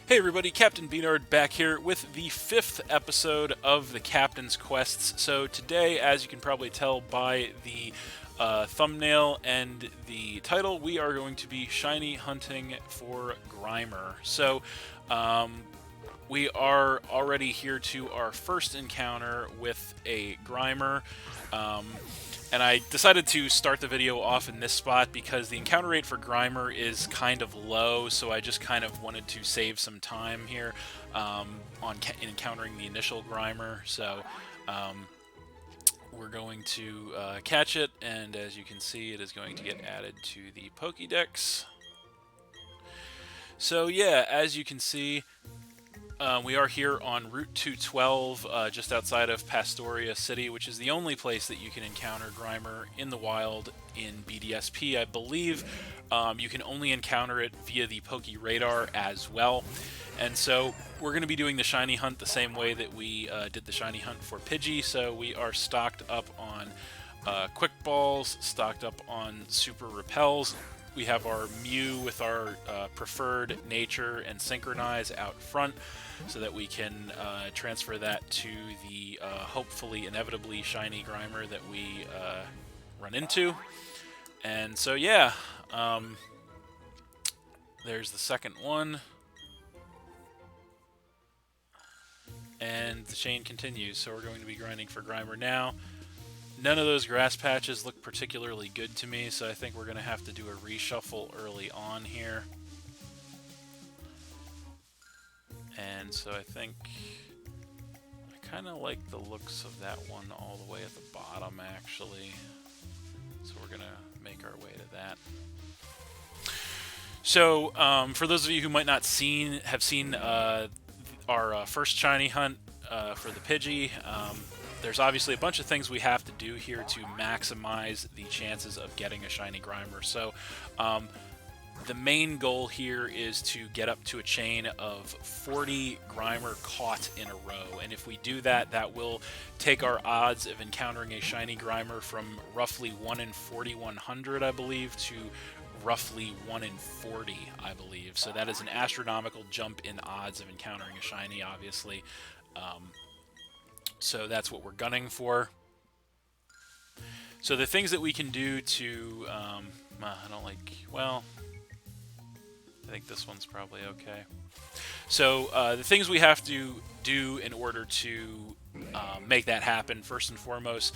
Hey everybody, Captain B-Nard back here with the 5th episode of the Captain's Quests. So today, as you can probably tell by the thumbnail and the title, we are going to be shiny hunting for Grimer. So we are already here to our first encounter with a Grimer. And I decided to start the video off in this spot because the encounter rate for Grimer is kind of low, so I just kind of wanted to save some time here in encountering the initial Grimer. So we're going to catch it, and as you can see, it is going to get added to the Pokédex. So yeah, as you can see, we are here on Route 212, just outside of Pastoria City, which is the only place that you can encounter Grimer in the wild in BDSP. I believe you can only encounter it via the Poké Radar as well. And so we're going to be doing the shiny hunt the same way that we did the shiny hunt for Pidgey. So we are stocked up on Quick Balls, stocked up on Super Repels. We have our Mew with our preferred Nature and Synchronize out front, so that we can transfer that to the hopefully inevitably shiny Grimer that we run into. And so yeah, there's the second one. And the chain continues, so we're going to be grinding for Grimer now. None of those grass patches look particularly good to me, so I think we're going to have to do a reshuffle early on here. And so I think I kind of like the looks of that one all the way at the bottom, actually. So we're going to make our way to that. So for those of you who might not have seen our first shiny hunt for the Pidgey, there's obviously a bunch of things we have to do here to maximize the chances of getting a shiny Grimer. So the main goal here is to get up to a chain of 40 Grimer caught in a row. And if we do that, that will take our odds of encountering a shiny Grimer from roughly 1 in 4,100, I believe, to roughly 1 in 40, I believe. So that is an astronomical jump in odds of encountering a shiny, obviously. So that's what we're gunning for. So the things that we can do to... I don't like... Well, I think this one's probably okay. So the things we have to do in order to make that happen, first and foremost,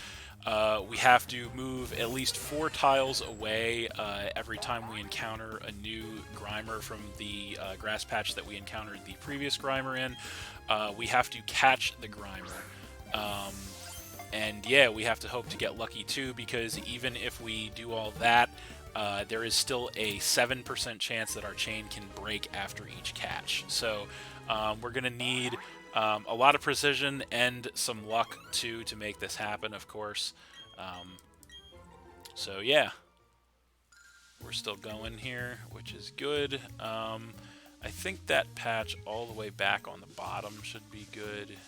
we have to move at least 4 tiles away every time we encounter a new Grimer from the grass patch that we encountered the previous Grimer in. We have to catch the Grimer. And yeah, we have to hope to get lucky too, because even if we do all that, there is still a 7% chance that our chain can break after each catch. So we're going to need a lot of precision and some luck too to make this happen, of course. So yeah, we're still going here, which is good. I think that patch all the way back on the bottom should be good.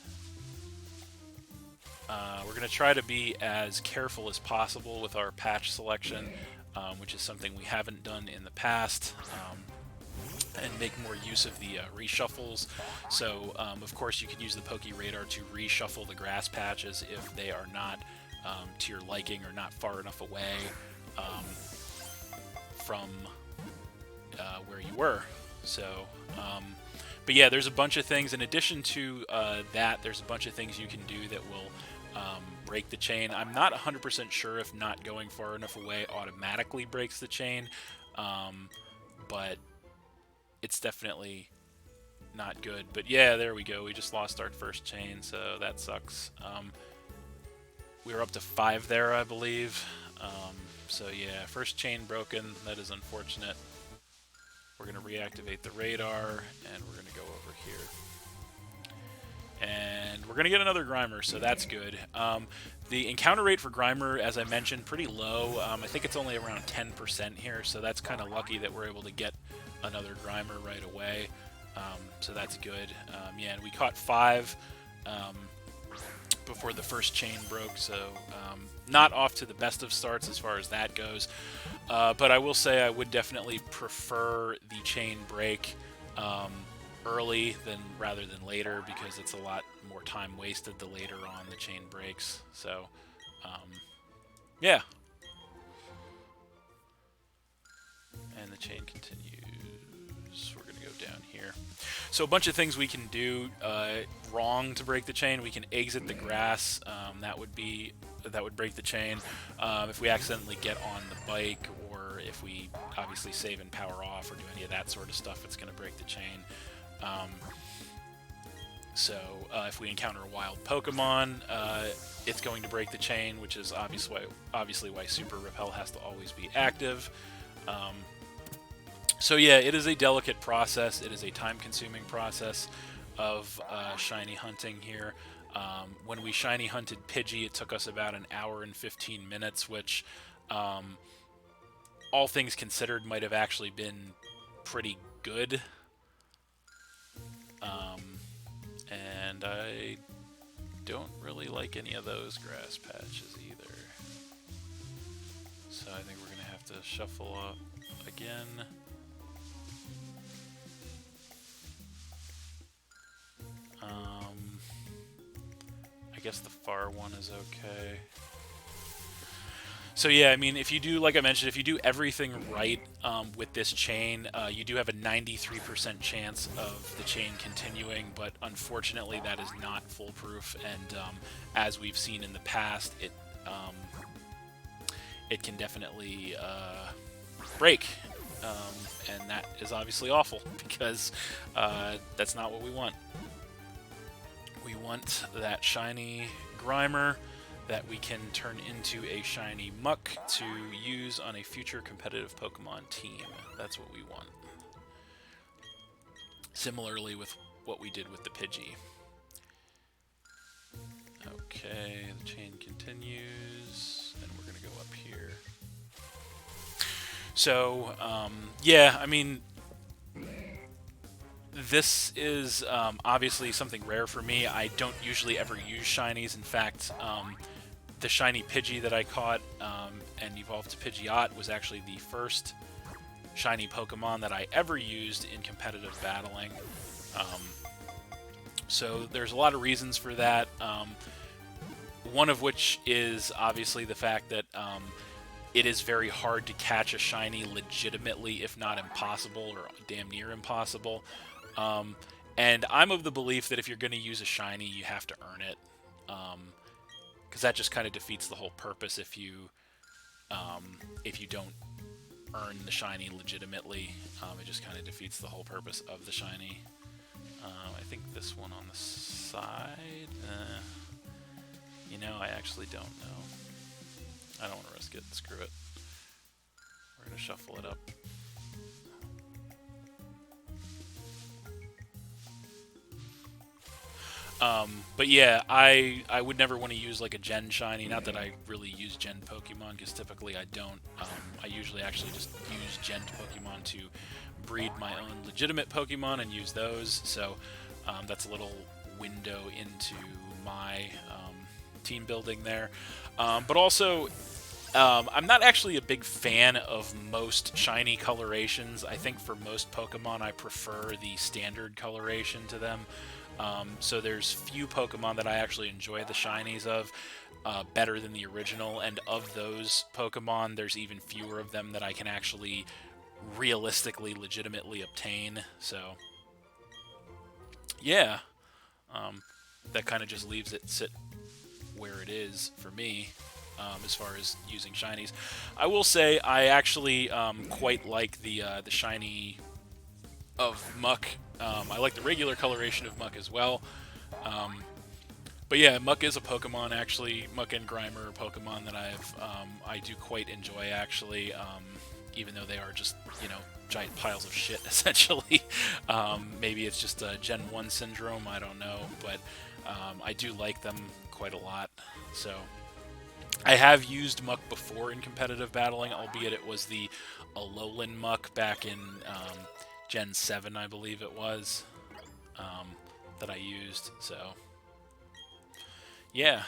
We're going to try to be as careful as possible with our patch selection, which is something we haven't done in the past, and make more use of the reshuffles. So, of course, you can use the Poké Radar to reshuffle the grass patches if they are not to your liking or not far enough away from where you were. So, but yeah, there's a bunch of things. In addition to that, there's a bunch of things you can do that will break the chain. I'm not 100% sure if not going far enough away automatically breaks the chain, but it's definitely not good. But yeah, there we go. We just lost our first chain, so that sucks. We were up to 5 there, I believe. So yeah, first chain broken. That is unfortunate. We're going to reactivate the radar, and we're going to go over here. And we're going to get another Grimer, so that's good. The encounter rate for Grimer, as I mentioned, pretty low. I think it's only around 10% here, so that's kind of lucky that we're able to get another Grimer right away. So that's good. Yeah, and we caught 5 before the first chain broke, so not off to the best of starts as far as that goes. But I will say I would definitely prefer the chain break early rather than later, because it's a lot more time wasted the later on the chain breaks. So, um, yeah. And the chain continues. We're going to go down here. So a bunch of things we can do wrong to break the chain. We can exit the grass. That would break the chain. If we accidentally get on the bike, or if we obviously save and power off, or do any of that sort of stuff, it's going to break the chain. So if we encounter a wild Pokemon, it's going to break the chain, which is obviously why Super Repel has to always be active. So yeah, it is a delicate process. It is a time-consuming process of shiny hunting here. When we shiny hunted Pidgey, it took us about an hour and 15 minutes, which, all things considered, might have actually been pretty good. And I don't really like any of those grass patches either. So I think we're going to have to shuffle up again. I guess the far one is okay. So yeah, I mean, if you do, like I mentioned, if you do everything right with this chain, you do have a 93% chance of the chain continuing, but unfortunately that is not foolproof, and as we've seen in the past, it can definitely break, and that is obviously awful, because that's not what we want. We want that shiny Grimer that we can turn into a shiny Muck to use on a future competitive Pokemon team. That's what we want. Similarly with what we did with the Pidgey. Okay, the chain continues, and we're going to go up here. So, yeah, I mean, this is obviously something rare for me. I don't usually ever use shinies. In fact, the shiny Pidgey that I caught and evolved to Pidgeot was actually the first shiny Pokemon that I ever used in competitive battling. So there's a lot of reasons for that. One of which is obviously the fact that it is very hard to catch a shiny legitimately, if not impossible, or damn near impossible. And I'm of the belief that if you're going to use a shiny, you have to earn it. Because that just kind of defeats the whole purpose if you don't earn the shiny legitimately. It just kind of defeats the whole purpose of the shiny. I think this one on the side... you know, I actually don't know. I don't want to risk it. Screw it. We're going to shuffle it up. But yeah, I would never want to use like a Gen shiny. Not that I really use Gen Pokemon, because typically I don't. I usually actually just use Gen Pokemon to breed my own legitimate Pokemon and use those. So that's a little window into my team building there. But also, I'm not actually a big fan of most shiny colorations. I think for most Pokemon, I prefer the standard coloration to them. So there's few Pokemon that I actually enjoy the shinies of better than the original, and of those Pokemon, there's even fewer of them that I can actually realistically, legitimately obtain. So, yeah, that kind of just leaves it sit where it is for me. As far as using shinies, I will say I actually quite like the shiny of Muck. I like the regular coloration of Muck as well. But yeah, Muck is a Pokemon, actually. Muck and Grimer are Pokemon that I do quite enjoy, actually. Even though they are just, you know, giant piles of shit, essentially. Maybe it's just a Gen 1 syndrome, I don't know. But I do like them quite a lot. So I have used Muck before in competitive battling, albeit it was the Alolan Muck back in Gen 7, I believe it was, that I used. So, yeah.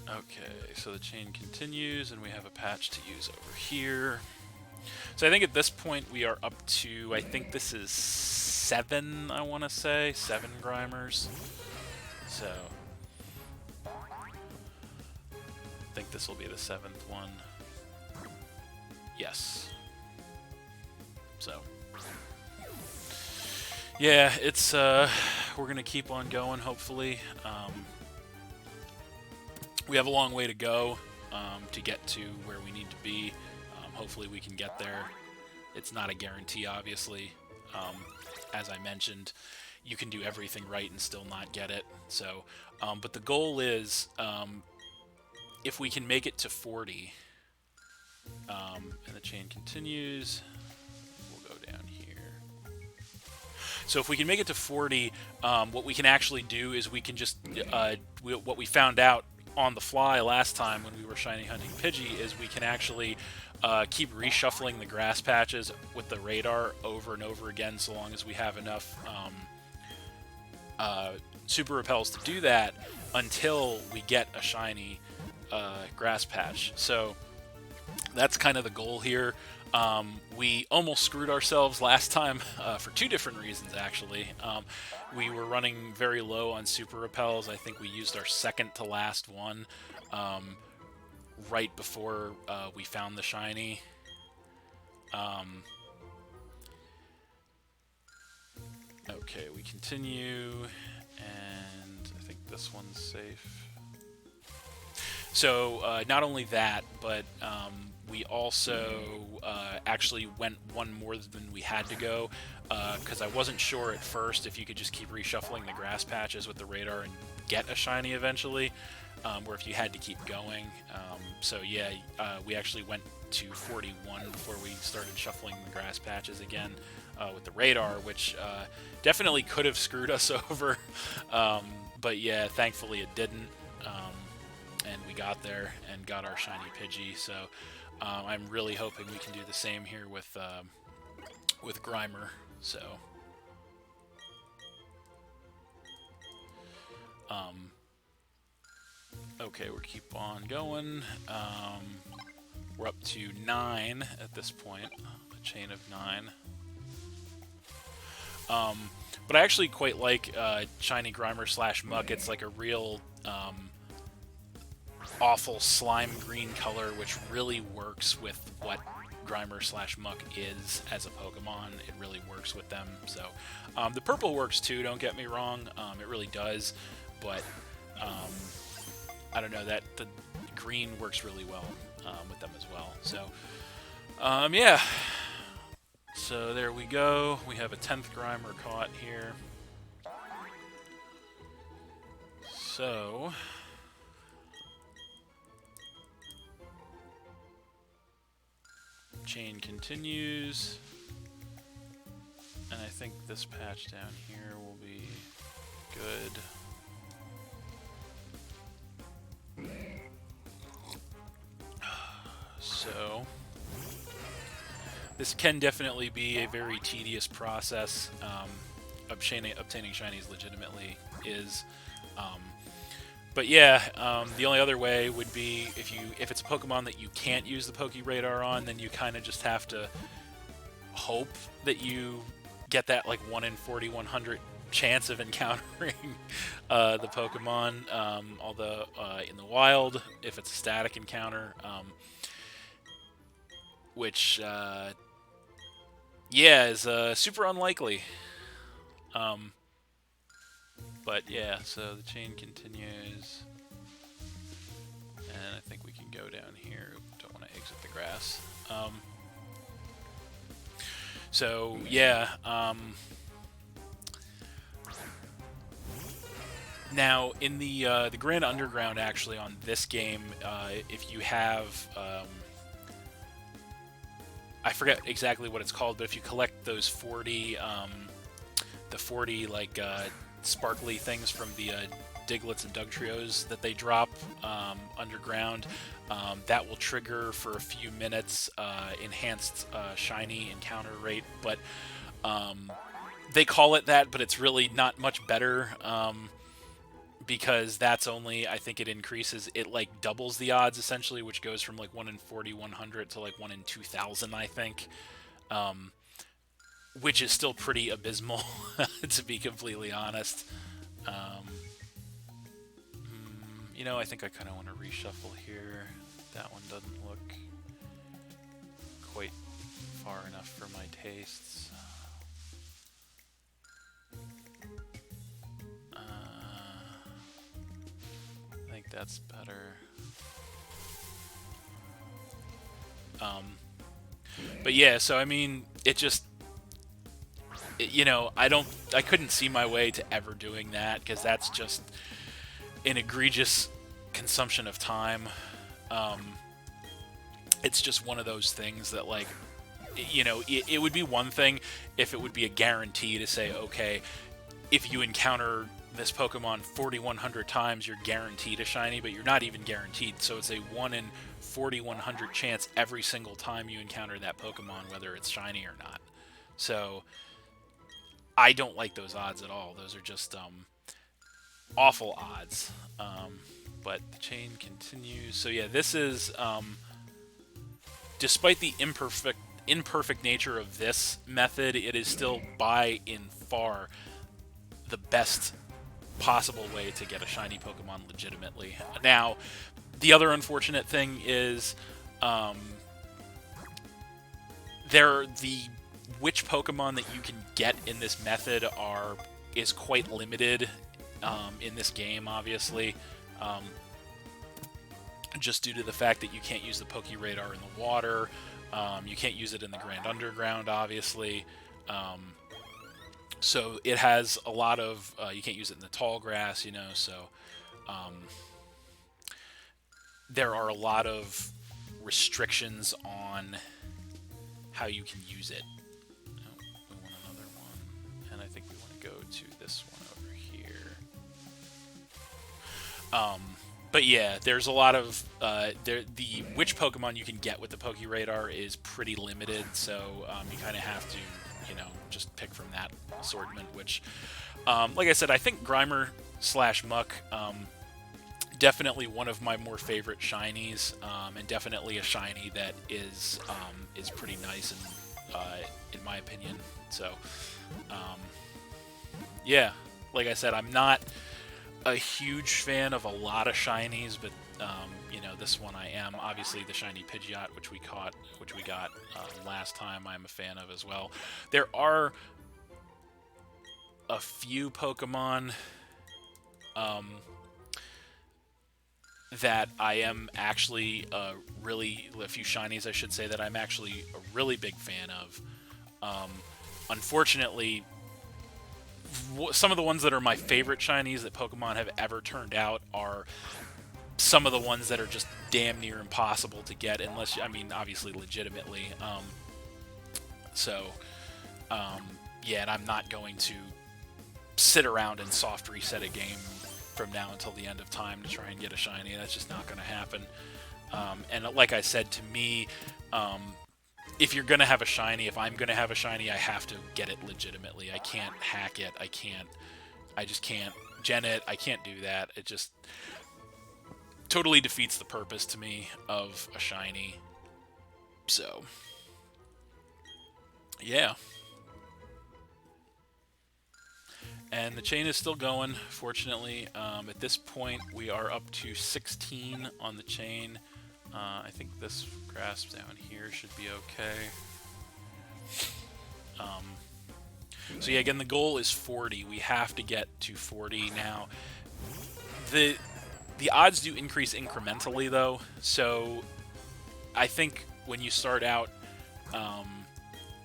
Okay, so the chain continues, and we have a patch to use over here. So I think at this point we are up to, I think this is 7, I want to say. 7 Grimers. So I think this will be the 7th one. Yes. So yeah, it's we're gonna keep on going. Hopefully, we have a long way to go to get to where we need to be. Hopefully, we can get there. It's not a guarantee, obviously. As I mentioned, you can do everything right and still not get it. So, but the goal is, if we can make it to 40, and the chain continues, we'll go down here. So if we can make it to 40, what we can actually do is we can just, what we found out on the fly last time when we were shiny hunting Pidgey is we can actually keep reshuffling the grass patches with the radar over and over again so long as we have enough super repels to do that until we get a shiny grass patch. So that's kind of the goal here. We almost screwed ourselves last time for 2 different reasons, actually. We were running very low on super repels. I think we used our second to last one right before we found the shiny. Okay, we continue, and I think this one's safe. So not only that, but we also actually went one more than we had to go because I wasn't sure at first if you could just keep reshuffling the grass patches with the radar and get a shiny eventually, or if you had to keep going. So yeah, we actually went to 41 before we started shuffling the grass patches again with the radar, which definitely could have screwed us over. But yeah, thankfully it didn't. And we got there and got our shiny Pidgey. So I'm really hoping we can do the same here with Grimer. So okay, we'll keep on going. We're up to 9 at this point, a chain of 9. But I actually quite like shiny Grimer / Muck. It's like a real awful slime green color, which really works with what Grimer / Muck is as a Pokemon. It really works with them. So the purple works too, don't get me wrong. It really does, but I don't know, that the green works really well with them as well. So yeah, so there we go. We have a 10th Grimer caught here. So chain continues, and I think this patch down here will be good. So this can definitely be a very tedious process. Obtaining shinies legitimately is. But yeah, the only other way would be if it's a Pokemon that you can't use the Poke Radar on, then you kind of just have to hope that you get that like 1 in 4,100 chance of encountering the Pokemon, although in the wild, if it's a static encounter, which yeah, is super unlikely. But yeah, so the chain continues, and I think we can go down here. Don't want to exit the grass. So yeah, now in the Grand Underground, actually on this game, if you have I forget exactly what it's called, but if you collect those 40 the 40 like sparkly things from the Diglets and Dugtrios that they drop underground, that will trigger for a few minutes enhanced shiny encounter rate, but they call it that, but it's really not much better because that's only, I think it increases, it like doubles the odds essentially, which goes from like 1 in 4,100 to like 1 in 2,000, I think, which is still pretty abysmal, to be completely honest. Um, I think I kind of want to reshuffle here. That one doesn't look quite far enough for my tastes. I think that's better. But yeah, so I mean, I couldn't see my way to ever doing that because that's just an egregious consumption of time. Um, it's just one of those things that, like, it would be one thing if it would be a guarantee to say, okay, if you encounter this Pokemon 4,100 times, you're guaranteed a shiny, but you're not even guaranteed. So it's a 1 in 4,100 chance every single time you encounter that Pokemon, whether it's shiny or not. So I don't like those odds at all. Those are just awful odds. But the chain continues. So yeah, this is, despite the imperfect nature of this method, it is still by in far the best possible way to get a shiny Pokemon legitimately. Now, the other unfortunate thing is, the which Pokemon that you can get in this method is quite limited in this game, obviously. Just due to the fact that you can't use the Poke Radar in the water, you can't use it in the Grand Underground, obviously. So it has a lot of, you can't use it in the tall grass, so there are a lot of restrictions on how you can use it. Oh, we want another one, and I think we want to go to this one over here. But yeah, there's a lot of, the which Pokemon you can get with the Poke Radar is pretty limited, so you kind of have to, just pick from that assortment, which, like I said, I think Grimer / Muck, definitely one of my more favorite shinies, and definitely a shiny that is pretty nice in my opinion. So, yeah, like I said, I'm not a huge fan of a lot of shinies, but this one I am. Obviously, the shiny Pidgeot, which we got last time, I'm a fan of as well. There are a few Pokemon that I am actually a few shinies, I should say, that I'm actually a really big fan of. Unfortunately, some of the ones that are my favorite shinies that Pokemon have ever turned out are some of the ones that are just damn near impossible to get, unless, obviously legitimately. Yeah, and I'm not going to sit around and soft reset a game from now until the end of time to try and get a shiny. That's just not going to happen. And like I said, to me, if you're going to have a shiny, if I'm going to have a shiny, I have to get it legitimately. I can't hack it. I just can't gen it. I can't do that. It just totally defeats the purpose to me of a shiny. So, yeah. And the chain is still going, fortunately. At this point, we are up to 16 on the chain. I think this grasp down here should be okay. So yeah, again, the goal is 40. We have to get to 40 now. The odds do increase incrementally, though. So I think when you start out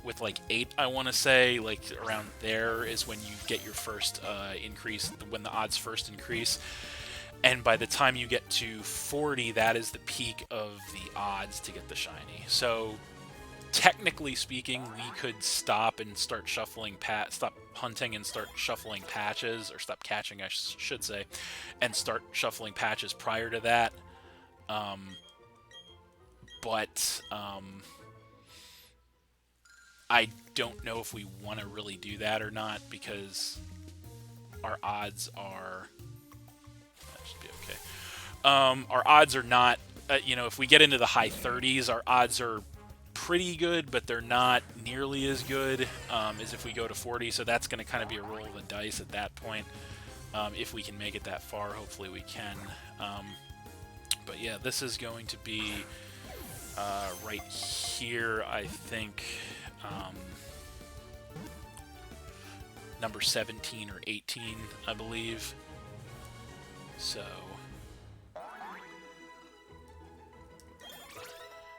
with like 8, I want to say, like around there is when you get your first increase, when the odds first increase. And by the time you get to 40, that is the peak of the odds to get the shiny. So technically speaking, we could stop and start shuffling, stop hunting and start shuffling patches, or stop catching, I should say, and start shuffling patches prior to that. But I don't know if we want to really do that or not, because our odds are Our odds are not, if we get into the high 30s, our odds are pretty good, but they're not nearly as good as if we go to 40. So that's going to kind of be a roll of the dice at that point. If we can make it that far, hopefully we can. But yeah, this is going to be right here, I think. Number 17 or 18, I believe. So,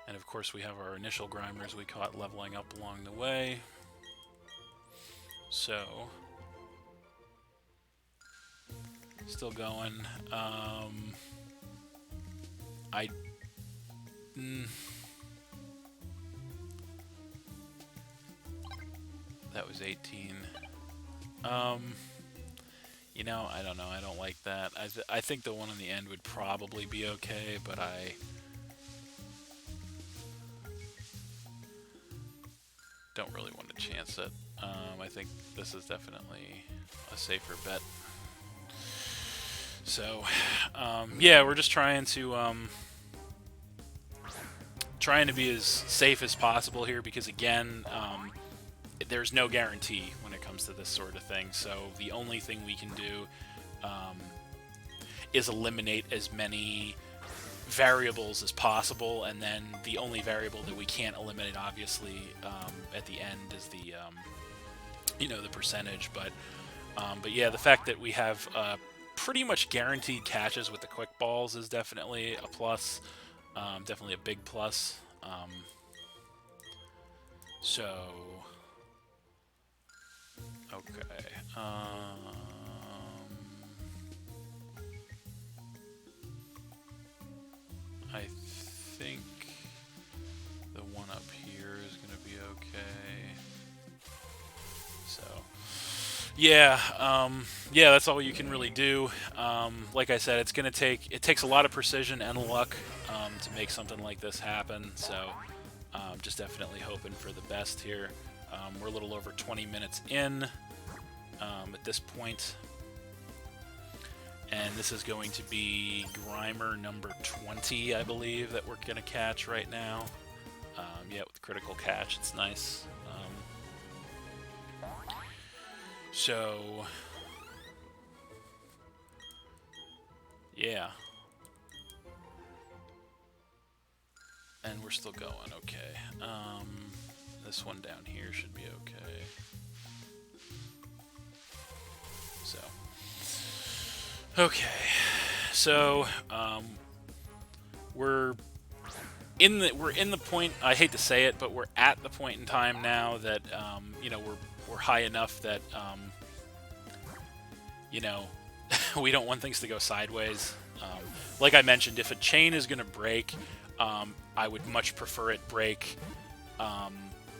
and of course we have our initial Grimers we caught leveling up along the way. So, still going. That was 18. I don't know. I don't like that. I think the one on the end would probably be okay, but I don't really want to chance it. I think this is definitely a safer bet. So, yeah, we're just trying to be as safe as possible here because, again, there's no guarantee when it comes to this sort of thing. So the only thing we can do is eliminate as many variables as possible, and then the only variable that we can't eliminate, obviously, at the end is the the percentage. But yeah, the fact that we have pretty much guaranteed catches with the quick balls is definitely a plus, definitely a big plus. So. Okay. I think the one up here is going to be okay. So, yeah, yeah, that's all you can really do. Like I said, it takes a lot of precision and luck to make something like this happen. So, just definitely hoping for the best here. We're a little over 20 minutes in at this point. And this is going to be Grimer number 20, I believe, that we're going to catch right now. Yeah, with critical catch, it's nice. So, yeah. And we're still going, okay. This one down here should be okay. So, okay. So, we're in the point. I hate to say it, but we're at the point in time now that we're high enough that we don't want things to go sideways. Like I mentioned, if a chain is going to break, I would much prefer it break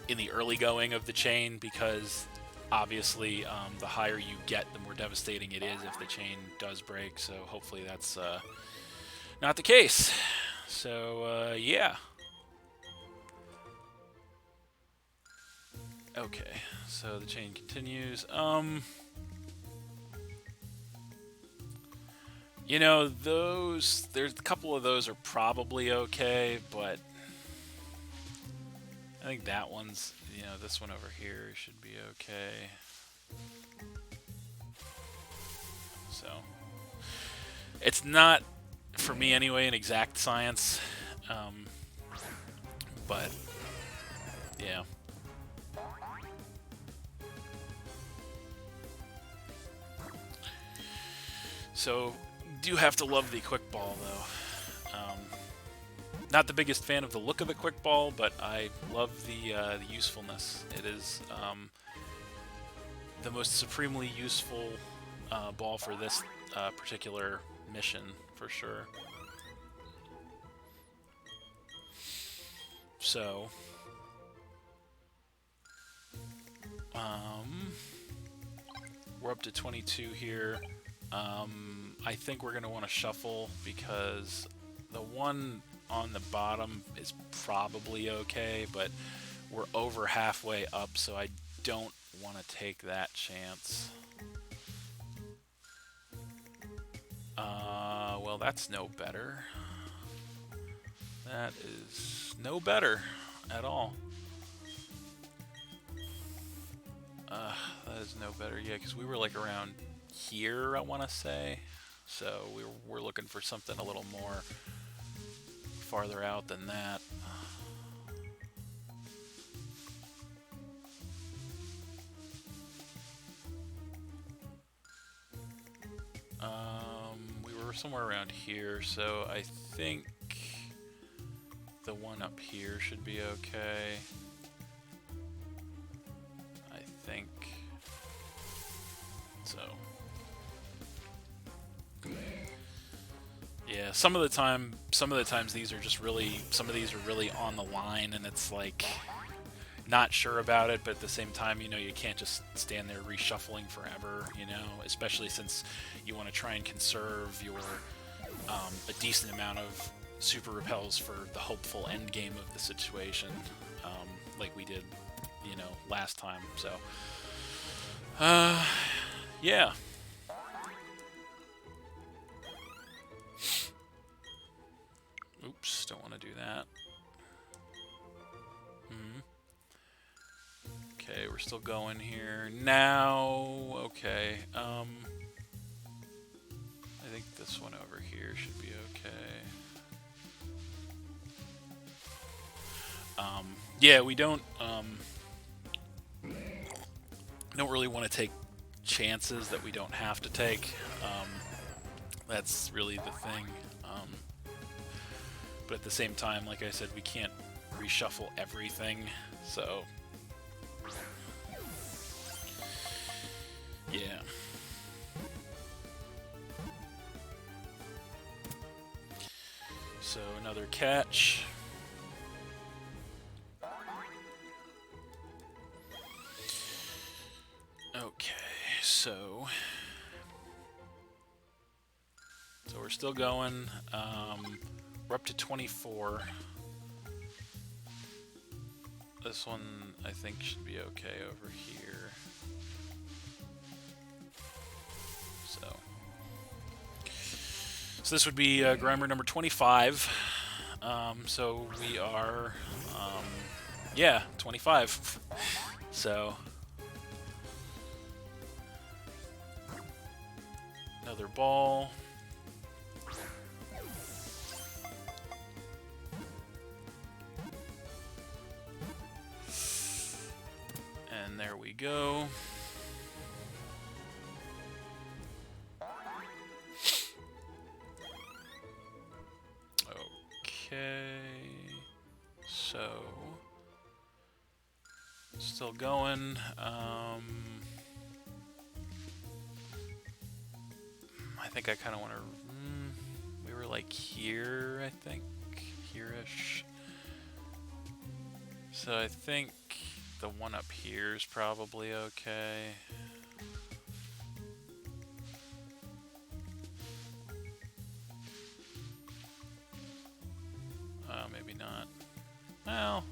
in the early going of the chain, because obviously the higher you get, the more devastating it is if the chain does break. So hopefully that's not the case. So yeah. Okay, so the chain continues. There's a couple of those are probably okay, but I think that one's, this one over here should be okay. So, it's not, for me anyway, an exact science, but, yeah. So, do have to love the quick ball, though. Not the biggest fan of the look of the quick ball, but I love the usefulness. It is the most supremely useful ball for this particular mission, for sure. So, we're up to 22 here. I think we're going to want to shuffle because the one on the bottom is probably okay, but we're over halfway up, so I don't want to take that chance. well, that's no better. That is no better at all. That is no better. Yeah, because we were like around here, I want to say. So we're looking for something a little more farther out than that. We were somewhere around here, so I think the one up here should be okay. I think so. Yeah, some of the times these are just really, some of these are really on the line, and it's like not sure about it, but at the same time, you know, you can't just stand there reshuffling forever, you know, especially since you want to try and conserve your a decent amount of super repels for the hopeful end game of the situation, like we did, you know, last time. So, yeah. Oops, don't want to do that. Okay, we're still going here. Now, okay, I think this one over here should be okay. Yeah, we don't really want to take chances that we don't have to take. That's really the thing. But at the same time, like I said, we can't reshuffle everything, so yeah. So another catch. Okay, so we're still going. We're up to 24. This one, I think, should be okay over here. So this would be Grimer number 25. So we are, yeah, 25. So another ball. And there we go. Okay, so still going. I think I kind of want to. We were like here, I think, here-ish. So I think the one up here is probably okay. Maybe not. Well,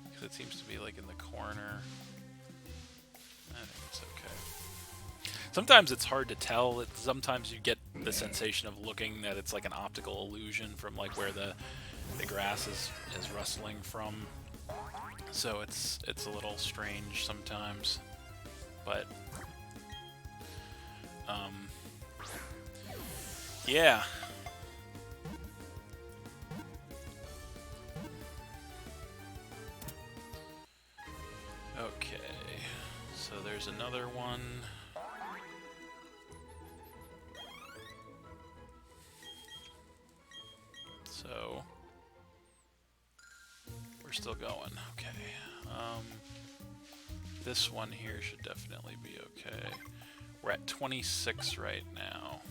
because it seems to be like in the corner. I think it's okay. Sometimes it's hard to tell. Sometimes you get the sensation of looking that it's like an optical illusion from like where the grass is rustling from. So it's a little strange sometimes, but yeah. Okay, so there's another one. So we're still going. Okay. This one here should definitely be okay. We're at 26 right now.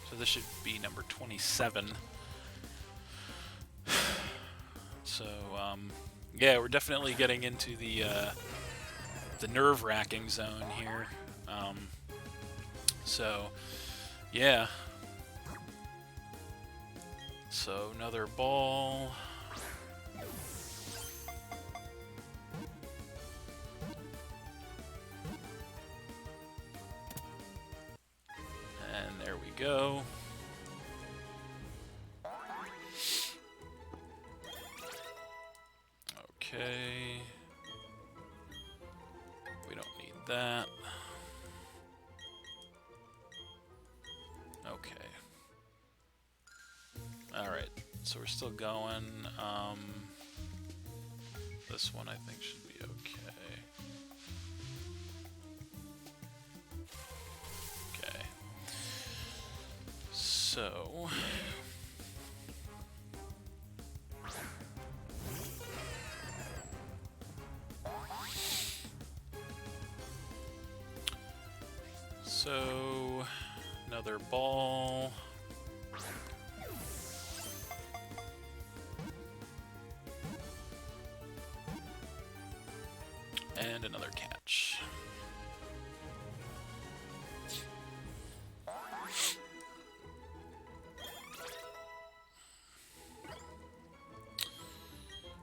So this should be number 27. So, yeah, we're definitely getting into the nerve-wracking zone here. So, yeah. So, another ball. go. Okay. We don't need that. Okay. Alright, so we're still going. This one I think should be okay. Okay. So... So, another ball. And another catch.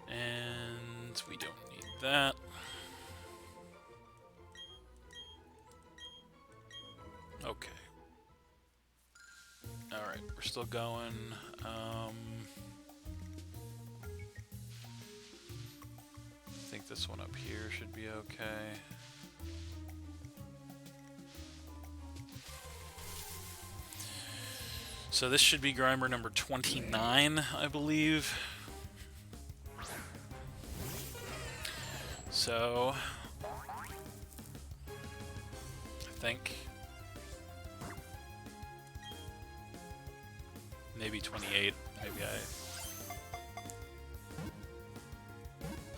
And we don't need that. Okay. Alright, we're still going. I think this one up here should be okay. So this should be Grimer number 29, I believe. So, I think maybe 28. Maybe I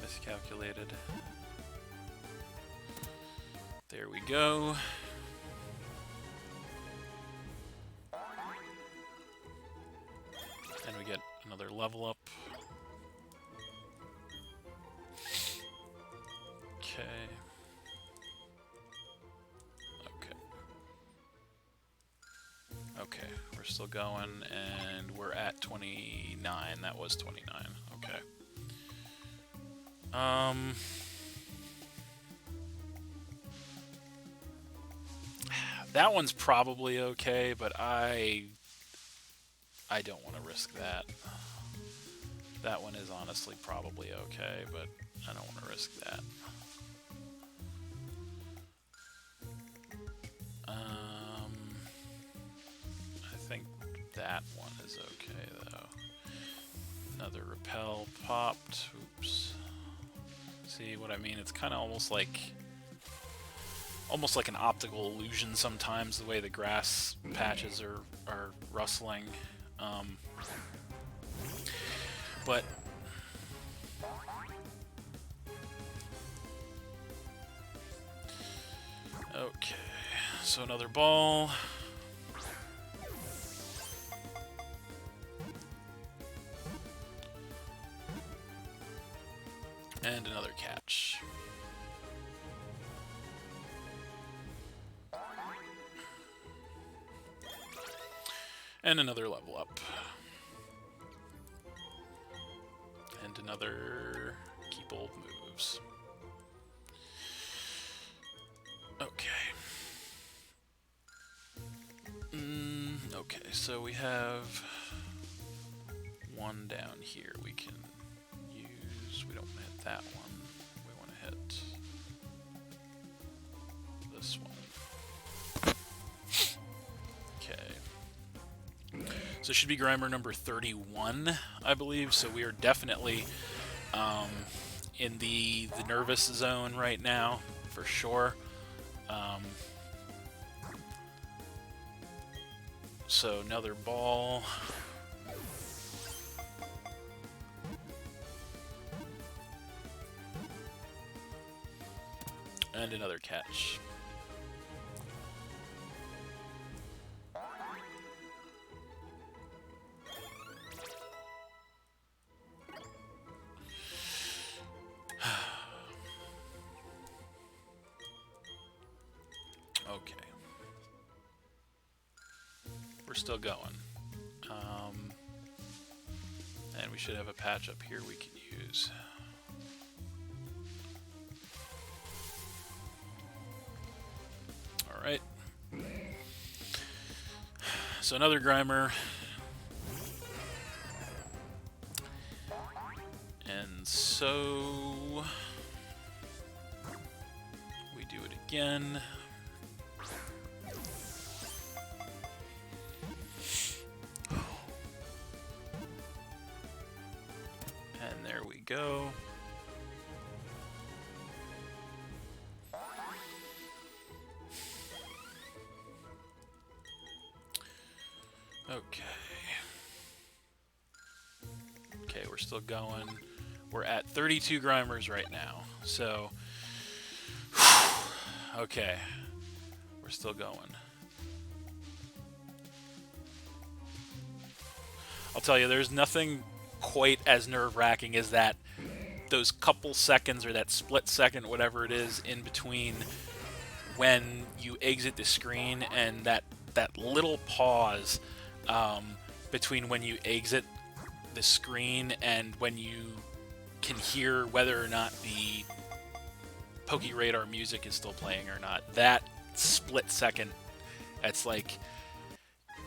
miscalculated. There we go. And we get another level up. Okay. Okay, we're still going, and we're at 29. That was 29. Okay. That one's probably okay, but I don't want to risk that. That one is honestly probably okay, but I don't want to risk that. I think that one is okay, though. Another repel popped. Oops. See what I mean? It's kind of almost like an optical illusion sometimes, the way the grass patches are rustling. But okay, so another ball. And another catch. And another level up. And another keep old moves. Okay. Okay, so we have one down here we can use. We don't want to hit that one. We want to hit this one. Okay. So it should be Grimer number 31, I believe. So we are definitely in the nervous zone right now, for sure. So another ball. And another catch. Okay. We're still going. And we should have a patch up here we can use. Alright. so another Grimer. And so we do it again. And there we go. Okay. Okay, we're still going. We're at 32 Grimers right now. So, okay. We're still going. I'll tell you, there's nothing quite as nerve-wracking as that, those couple seconds or that split second, whatever it is, in between when you exit the screen and that little pause between when you exit the screen and when you can hear whether or not the Poke Radar music is still playing or not. That split second, it's like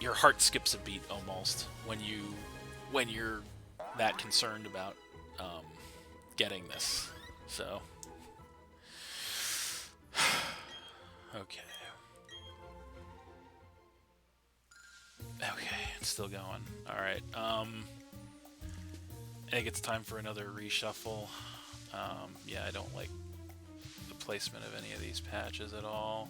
your heart skips a beat almost when you're that concerned about getting this. So, okay. Okay, it's still going. Alright, I think it's time for another reshuffle. Yeah, I don't like the placement of any of these patches at all.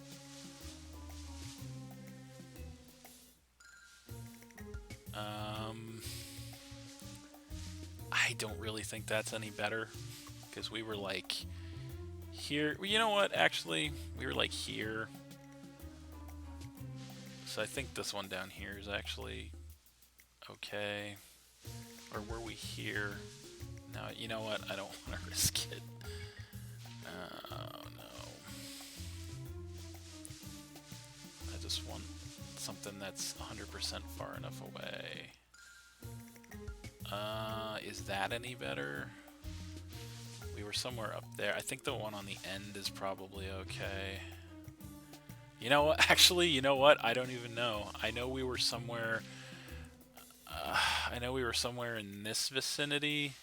I don't really think that's any better, because we were like here. You know what, actually, we were like here. So I think this one down here is actually okay. Or were we here? No, you know what? I don't want to risk it. Oh no. I just want something that's 100% far enough away. Is that any better? We were somewhere up there. I think the one on the end is probably okay. You know what? Actually, you know what? I don't even know. I know we were somewhere. I know we were somewhere in this vicinity,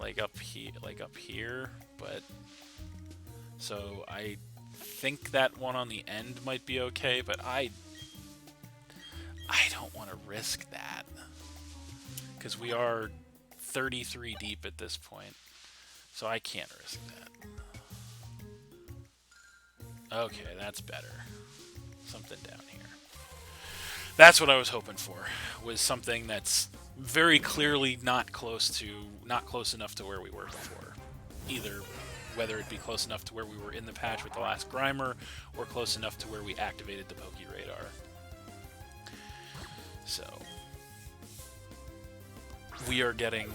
like up here. But so I think that one on the end might be okay. But I don't want to risk that, because we are 33 deep at this point, so I can't risk that. Okay, that's better. Something down here. That's what I was hoping for, was something that's very clearly not close enough to where we were before. Either whether it be close enough to where we were in the patch with the last Grimer, or close enough to where we activated the Poke Radar. So we are getting,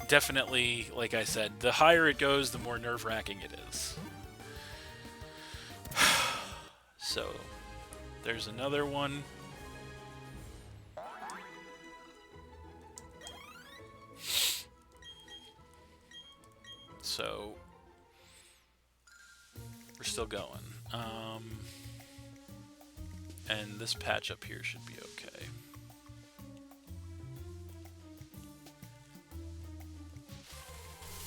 definitely, like I said, the higher it goes, the more nerve-wracking it is. So, there's another one. So, we're still going. And this patch up here should be okay.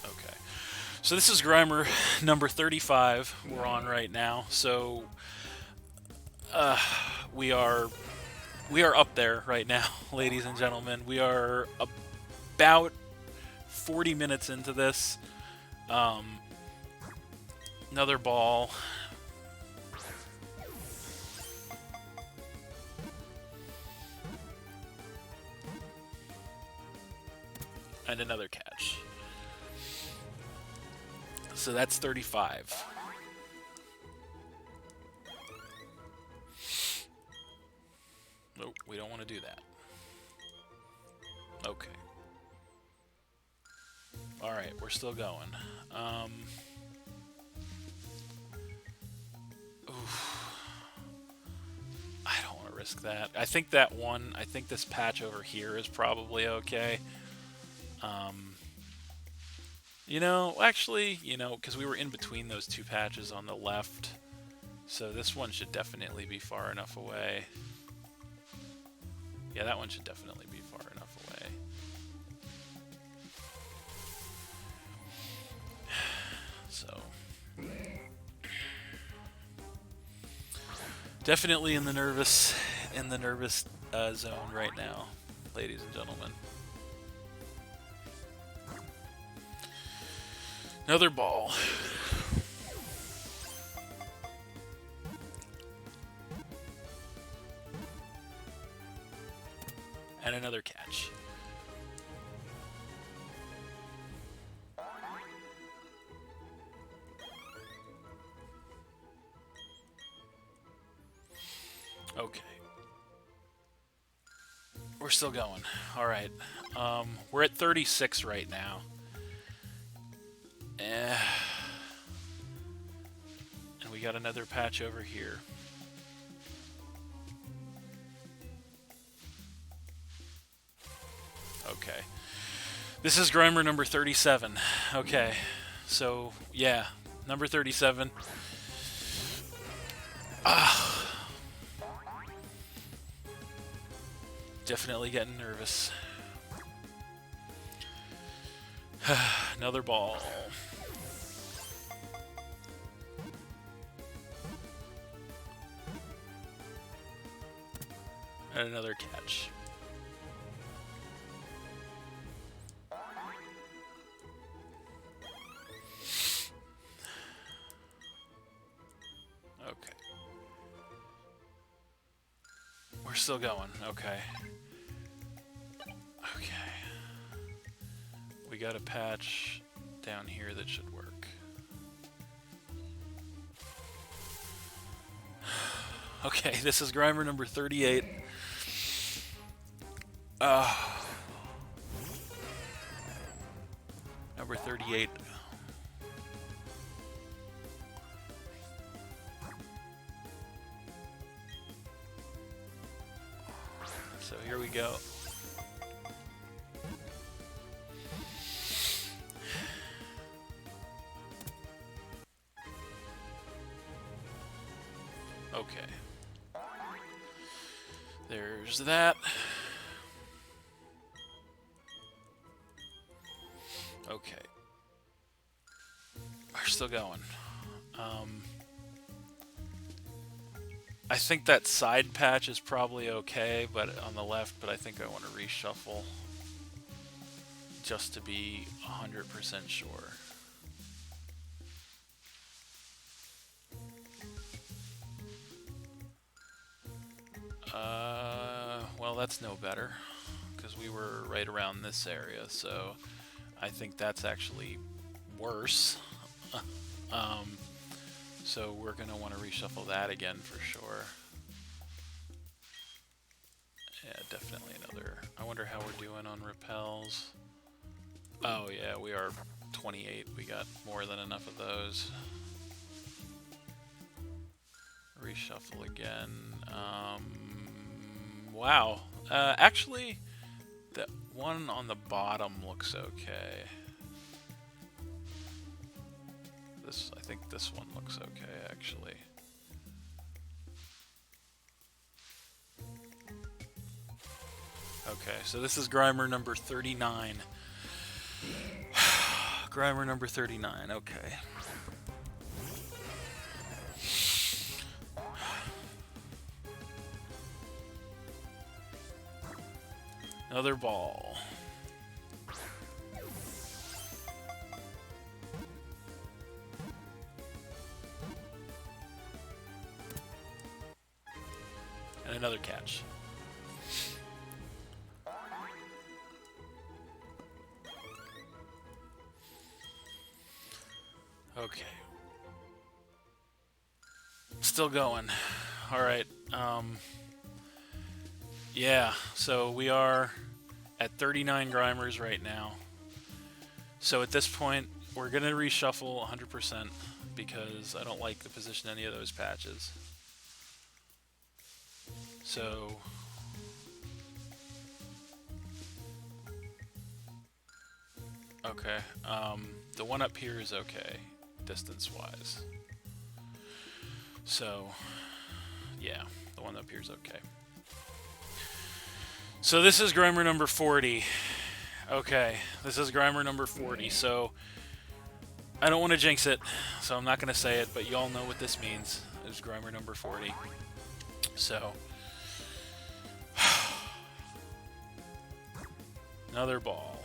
Okay. So this is Grimer number 35 we're on right now. So we are up there right now, ladies and gentlemen. We are about 40 minutes into this. Another ball. And another catch. So that's 35. Nope, we don't want to do that. Okay. Alright, we're still going. Oof. I don't want to risk that. I think this patch over here is probably okay. You know, actually, because we were in between those two patches on the left, so this one should definitely be far enough away. Yeah, that one should definitely be far enough away. So, definitely in the nervous zone right now, ladies and gentlemen. Another ball. And another catch. Okay. We're still going. All right. We're at 36 right now. And we got another patch over here. Okay. This is Grimer number 37. Okay. So, yeah. Number 37. Definitely getting nervous. Another ball. And another catch. Okay. We're still going. Okay. Okay. We got a patch down here that should work. Okay, this is Grimer number 38. Number 38. So here we go. Okay. There's that. Okay. We're still going. I think that side patch is probably okay, but on the left, but I think I want to reshuffle just to be 100% sure. Well, that's no better, because we were right around this area, so I think that's actually worse. So we're going to want to reshuffle that again for sure. Yeah, definitely another. I wonder how we're doing on repels. Oh yeah, we are 28. We got more than enough of those. Reshuffle again. Wow. Actually, the one on the bottom looks okay. I think this one looks okay, actually. Okay, so this is Grimer number 39. Grimer number 39, okay. Another ball. And another catch. Okay. Still going. All right. Yeah, so we are at 39 Grimers right now. So at this point, we're going to reshuffle 100% because I don't like the position of any of those patches. So okay, the one up here is okay, distance-wise. So yeah, the one up here is okay. So this is Grimer number 40. Okay, this is Grimer number 40, so I don't want to jinx it, so I'm not going to say it, but y'all know what this means. It's Grimer number 40. So, another ball.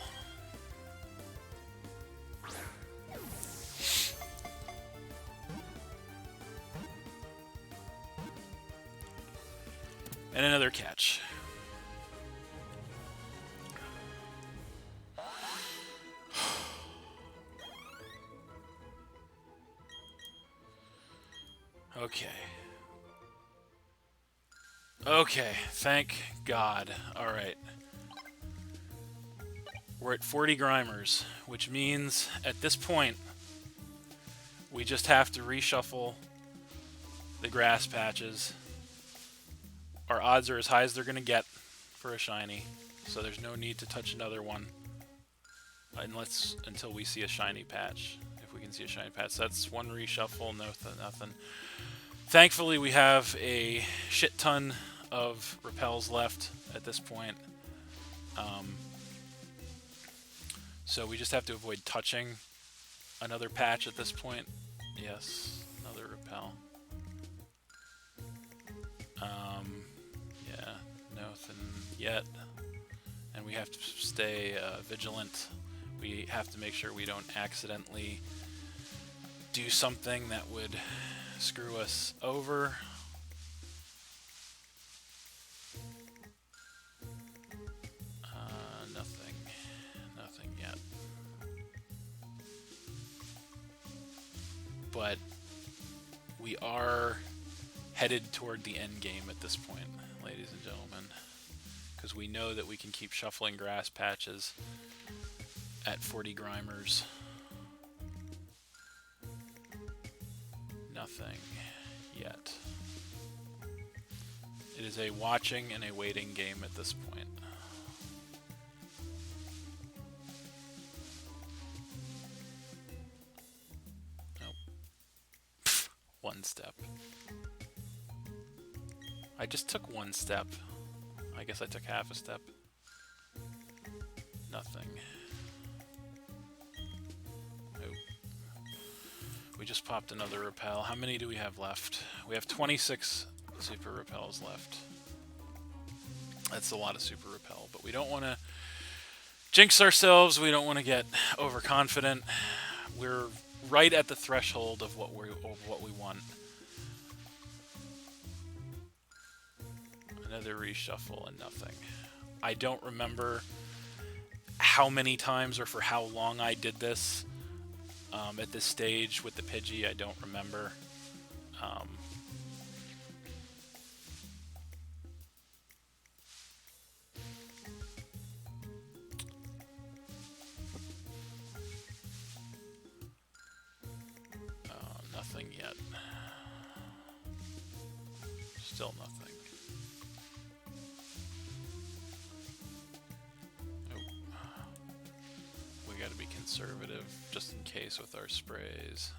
And another catch. Okay. Okay, thank God. Alright. We're at 40 Grimers, which means at this point we just have to reshuffle the grass patches. Our odds are as high as they're going to get for a shiny, so there's no need to touch another one until we see a shiny patch. If we can see a shiny patch, that's one reshuffle, nothing. Thankfully, we have a shit ton of repels left at this point. So we just have to avoid touching another patch at this point. Yes, another repel. Yeah, nothing yet. And we have to stay vigilant. We have to make sure we don't accidentally do something that would screw us over. Nothing yet. But we are headed toward the end game at this point, ladies and gentlemen, because we know that we can keep shuffling grass patches at 40 Grimers. Nothing yet. It is a watching and a waiting game at this point. Nope. One step. I just took one step. I guess I took half a step. Nothing. Nope. We just popped another repel. How many do we have left? We have 26 super repels left. That's a lot of super repel, but we don't want to jinx ourselves. We don't want to get overconfident. We're right at the threshold of what we want. Another reshuffle and nothing. I don't remember how many times or for how long I did this at this stage with the Pidgey. I don't remember. Nothing yet. Still nothing. Nope. We gotta be conservative just in case with our sprays.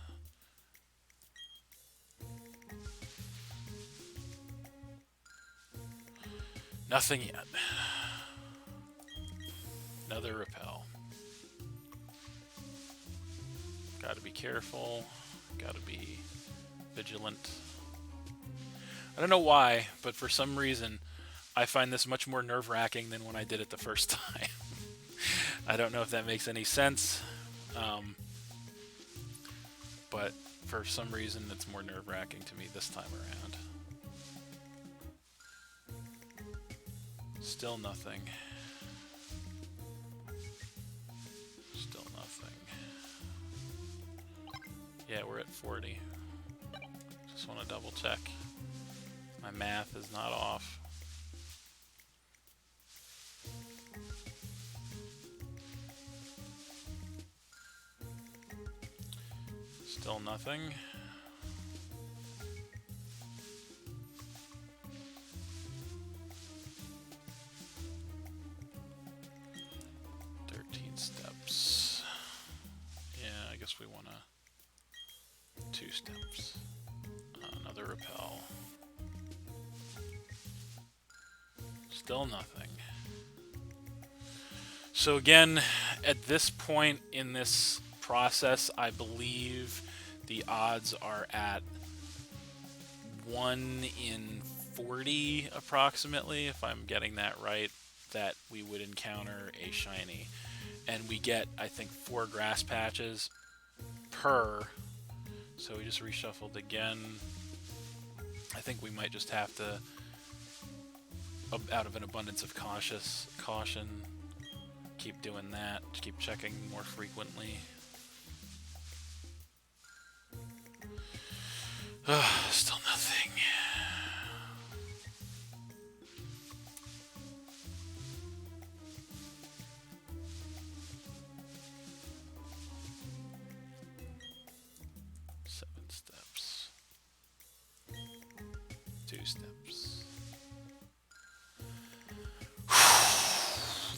Nothing yet. Another repel. Gotta be careful. Gotta be vigilant. I don't know why, but for some reason, I find this much more nerve-wracking than when I did it the first time. I don't know if that makes any sense, but for some reason, it's more nerve-wracking to me this time around. Still nothing. Still nothing. Yeah, we're at 40. Just want to double check. My math is not off. Still nothing. Steps. Yeah, I guess we want to 2 steps. Another repel. Still nothing. So again, at this point in this process, I believe the odds are at 1 in 40 approximately, if I'm getting that right, that we would encounter a shiny. And we get, I think, 4 grass patches per. So we just reshuffled again. I think we might just have to, out of an abundance of caution, keep doing that. Keep checking more frequently. Still nothing. Seven steps. 2 steps.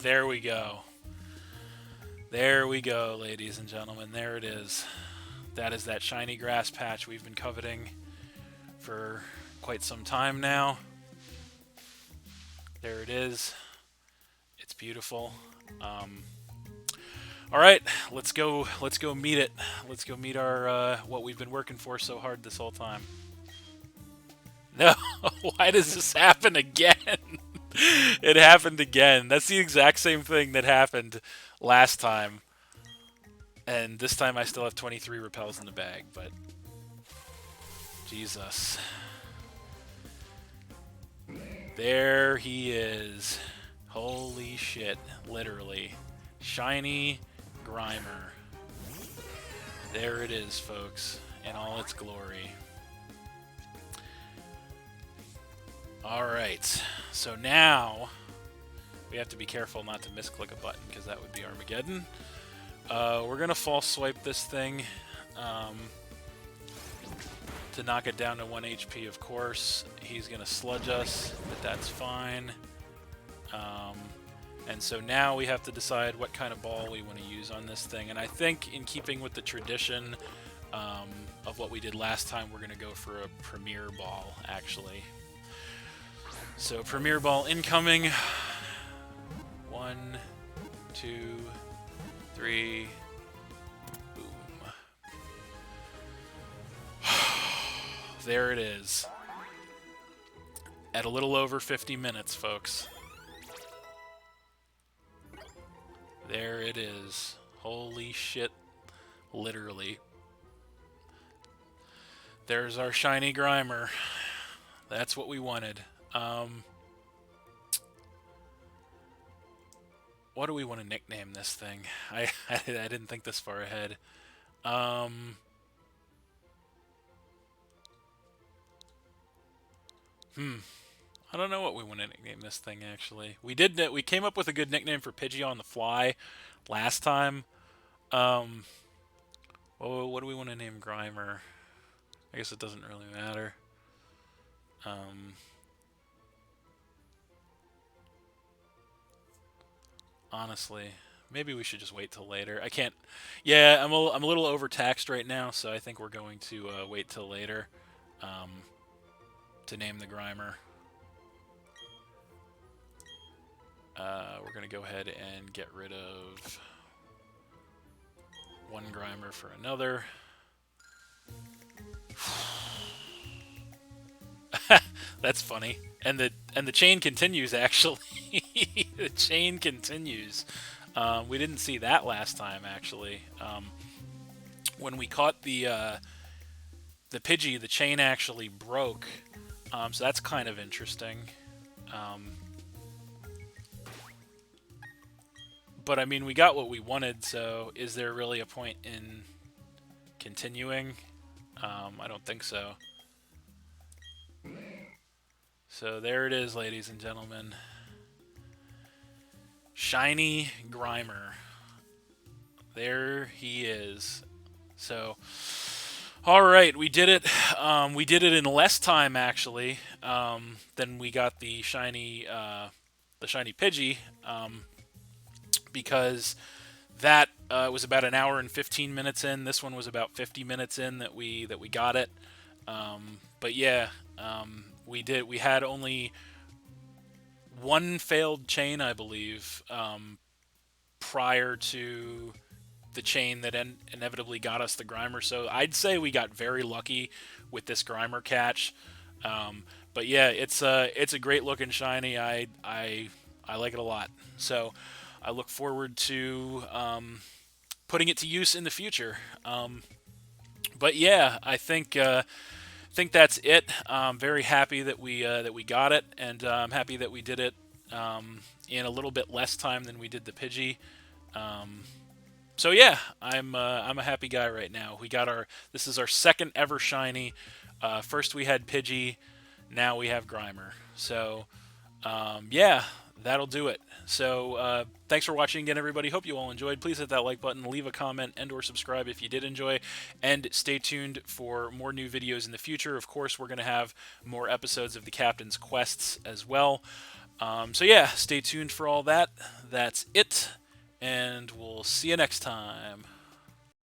There we go. There we go, ladies and gentlemen. There it is. That is that shiny grass patch we've been coveting for quite some time now. There it is. It's beautiful. All right, let's go. Let's go meet it. Let's go meet our what we've been working for so hard this whole time. No, why does this happen again? It happened again. That's the exact same thing that happened last time. And this time I still have 23 repels in the bag, but Jesus. There he is. Holy shit, literally. Shiny Grimer. There it is, folks, in all its glory. Alright, so now we have to be careful not to misclick a button, because that would be Armageddon. We're going to false swipe this thing to knock it down to 1 HP, of course. He's going to sludge us, but that's fine. And so now we have to decide what kind of ball we want to use on this thing. And I think in keeping with the tradition of what we did last time, we're going to go for a Premier Ball, actually. So Premier Ball incoming. 1, 2, 3. Boom. There it is. At a little over 50 minutes, folks. There it is. Holy shit. Literally. There's our shiny Grimer. That's what we wanted. What do we want to nickname this thing? I didn't think this far ahead. I don't know what we want to nickname this thing, actually. We came up with a good nickname for Pidgey on the fly last time. Well, what do we want to name Grimer? I guess it doesn't really matter. Honestly, maybe we should just wait till later. I can't. Yeah, I'm a little overtaxed right now, so I think we're going to wait till later to name the Grimer. We're going to go ahead and get rid of one Grimer for another. That's funny. And the chain continues, actually. The chain continues. We didn't see that last time, actually. When we caught the Pidgey, the chain actually broke. So that's kind of interesting. But, I mean, we got what we wanted, so is there really a point in continuing? I don't think so. So there it is, ladies and gentlemen. Shiny Grimer. There he is. So, alright, we did it. We did it in less time, actually, than we got the shiny Pidgey, because that was about an hour and 15 minutes in. This one was about 50 minutes in that we got it. But yeah, we had only one failed chain, I believe, prior to the chain that inevitably got us the Grimer. So I'd say we got very lucky with this Grimer catch. But yeah, it's a great looking shiny. I like it a lot. So I look forward to putting it to use in the future. But yeah, I think that's it. I'm very happy that we got it, and I'm happy that we did it in a little bit less time than we did the Pidgey. So yeah, I'm a happy guy right now. We got our This is our second ever shiny. First we had Pidgey, now we have Grimer. So yeah, that'll do it. So thanks for watching again, everybody. Hope you all enjoyed. Please hit that like button, leave a comment, and or subscribe if you did enjoy, and stay tuned for more new videos in the future. Of course, we're going to have more episodes of the Captain's Quests as well. So yeah, stay tuned for all that. That's it, and we'll see you next time.